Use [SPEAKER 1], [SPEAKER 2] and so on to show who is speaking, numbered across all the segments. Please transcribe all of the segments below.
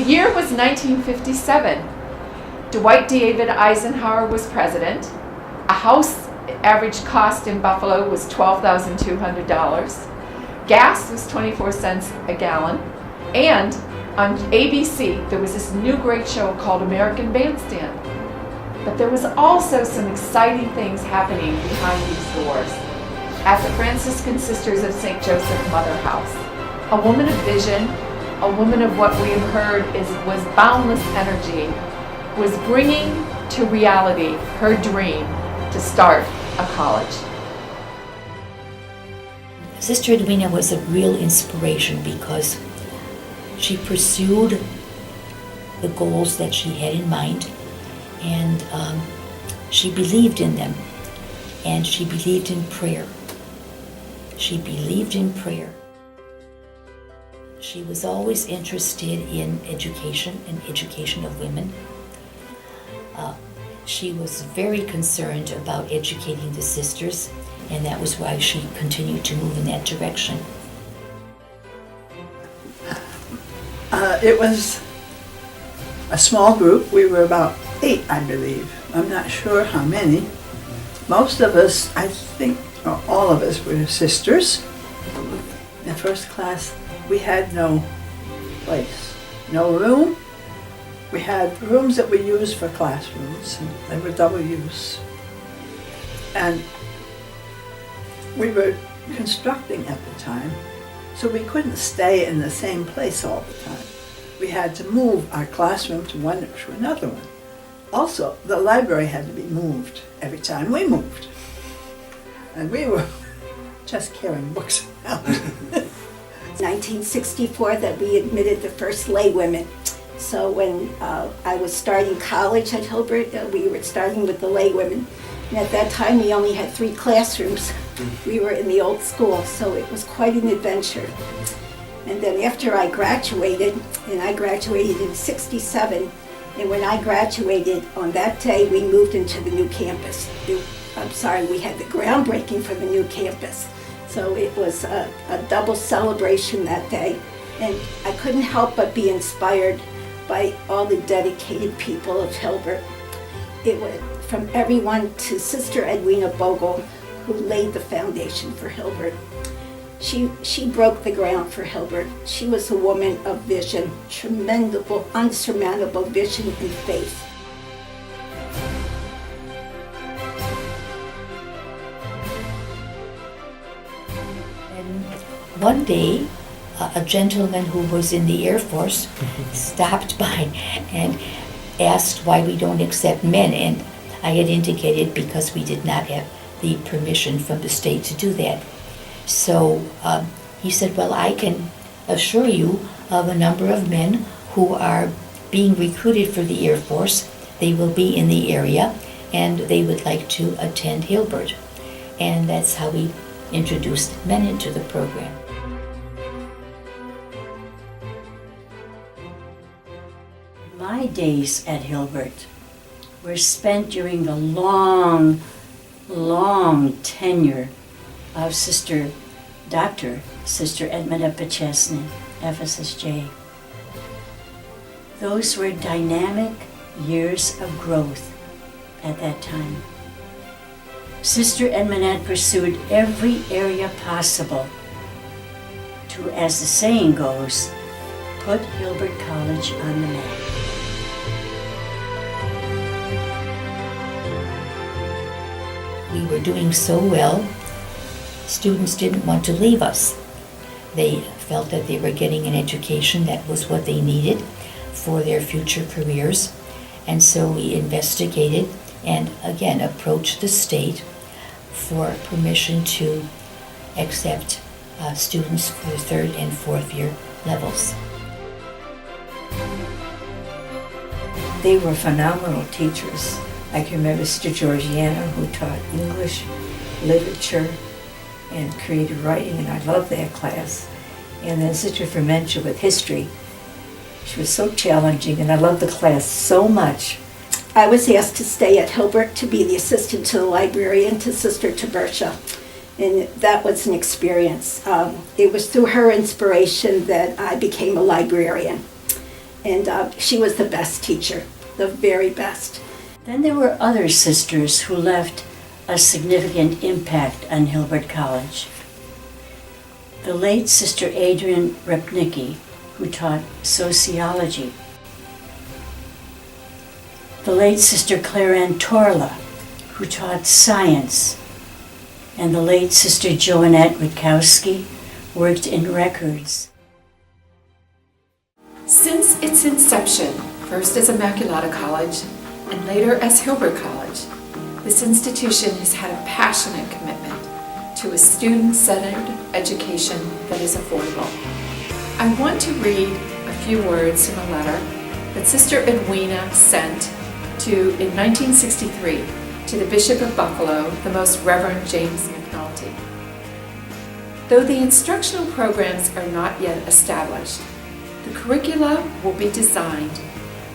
[SPEAKER 1] year was 1957. Dwight David Eisenhower was president. A house average cost in Buffalo was $12,200. Gas was 24 cents a gallon. And on ABC, there was this new great show called American Bandstand. But there was also some exciting things happening behind these doors. At the Franciscan Sisters of St. Joseph Mother House, a woman of vision, a woman of what we have heard was boundless energy, was bringing to reality her dream to start a college.
[SPEAKER 2] Sister Edwina was a real inspiration because she pursued the goals that she had in mind, and she believed in them, and she believed in prayer. She believed in prayer. She was always interested in education and education of women. She was very concerned about educating the sisters, and that was why she continued to move in that direction.
[SPEAKER 3] It was a small group. We were about 8, I believe. I'm not sure how many. Most of us, I think, or all of us were sisters. In the first class, we had no place, no room. We had rooms that we used for classrooms, and they were double use. And we were constructing at the time, so we couldn't stay in the same place all the time. We had to move our classroom to one to another one. Also, the library had to be moved every time we moved. And we were just carrying books around.
[SPEAKER 4] 1964 that we admitted the first lay women. So when I was starting college at Hilbert, we were starting with the lay women. And at that time we only had 3 classrooms. We were in the old school, so it was quite an adventure. And then after I graduated, and I graduated in '67, and when I graduated on that day, we moved into the new campus. We had the groundbreaking for the new campus. So it was a double celebration that day. And I couldn't help but be inspired by all the dedicated people of Hilbert. It was from everyone to Sister Edwina Bogle, who laid the foundation for Hilbert. She broke the ground for Hilbert. She was a woman of vision, tremendous, unsurmountable vision and faith.
[SPEAKER 2] And one day, a gentleman who was in the Air Force stopped by and asked why we don't accept men, and I had indicated because we did not have the permission from the state to do that. So he said, well, I can assure you of a number of men who are being recruited for the Air Force. They will be in the area and they would like to attend Hilbert. And that's how we introduced men into the program.
[SPEAKER 5] My days at Hilbert were spent during the long tenure of Sister Edmunda Pachesny, FSSJ. Those were dynamic years of growth at that time. Sister Edmunda pursued every area possible to, as the saying goes, put Hilbert College on the map.
[SPEAKER 2] We were doing so well, students didn't want to leave us. They felt that they were getting an education that was what they needed for their future careers. And so we investigated and again approached the state for permission to accept students for the 3rd and 4th year levels.
[SPEAKER 6] They were phenomenal teachers. I can remember Sister Georgiana, who taught English, literature, and creative writing, and I loved that class. And then Sister Fermentia with history. She was so challenging, and I loved the class so much.
[SPEAKER 4] I was asked to stay at Hilbert to be the assistant to the librarian to Sister Tibercia, and that was an experience. It was through her inspiration that I became a librarian. And she was the best teacher, the very best.
[SPEAKER 5] Then there were other sisters who left a significant impact on Hilbert College. The late Sister Adrian Repnicki, who taught sociology. The late Sister Claire Ann Torla, who taught science. And the late Sister Joannette Rutkowski worked in records.
[SPEAKER 1] Since its inception, first as Immaculata College and later as Hilbert College, this institution has had a passionate commitment to a student-centered education that is affordable. I want to read a few words from a letter that Sister Edwina sent in 1963 to the Bishop of Buffalo, the Most Reverend James McNulty. Though the instructional programs are not yet established, the curricula will be designed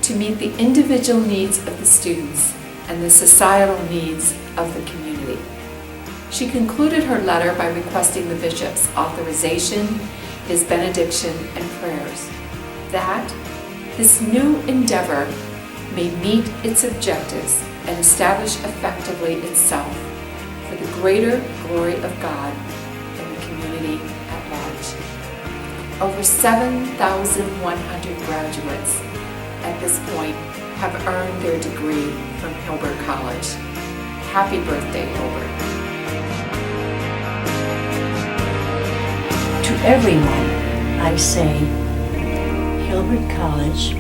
[SPEAKER 1] to meet the individual needs of the students and the societal needs of the community. She concluded her letter by requesting the bishop's authorization, his benediction, and prayers, that this new endeavor may meet its objectives and establish effectively itself for the greater glory of God and the community at large. Over 7,100 graduates at this point have earned their degree from Hilbert College. Happy birthday, Hilbert.
[SPEAKER 5] To everyone, I say, Hilbert College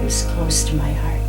[SPEAKER 5] is close to my heart.